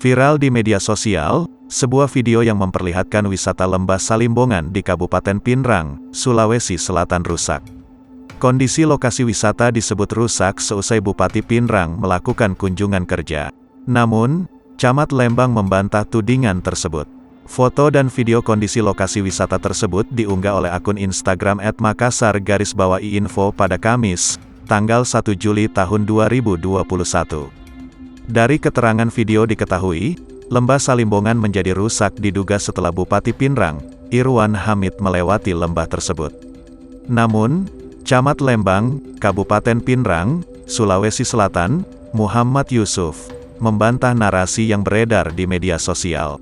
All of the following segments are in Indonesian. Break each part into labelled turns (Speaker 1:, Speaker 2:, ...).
Speaker 1: Viral di media sosial, sebuah video yang memperlihatkan wisata Lembah Salimbongan di Kabupaten Pinrang, Sulawesi Selatan rusak. Kondisi lokasi wisata disebut rusak seusai Bupati Pinrang melakukan kunjungan kerja. Namun, Camat Lembang membantah tudingan tersebut. Foto dan video kondisi lokasi wisata tersebut diunggah oleh akun Instagram @makassar_info pada Kamis, tanggal 1 Juli tahun 2021. Dari keterangan video diketahui, Lembah Salimbongan menjadi rusak diduga setelah Bupati Pinrang, Irwan Hamid melewati lembah tersebut. Namun, Camat Lembang, Kabupaten Pinrang, Sulawesi Selatan, Muhammad Yusuf, membantah narasi yang beredar di media sosial.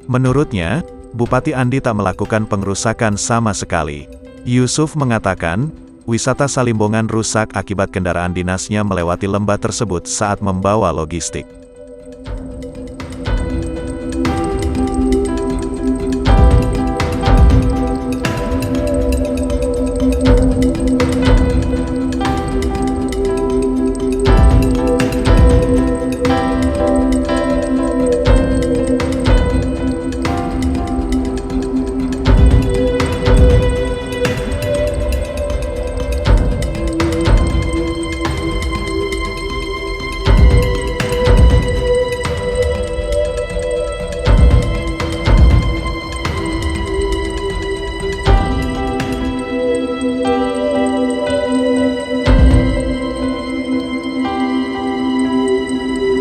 Speaker 1: Menurutnya, Bupati Andi tak melakukan pengerusakan sama sekali. Yusuf mengatakan, wisata Salimbongan rusak akibat kendaraan dinasnya melewati lembah tersebut saat membawa logistik.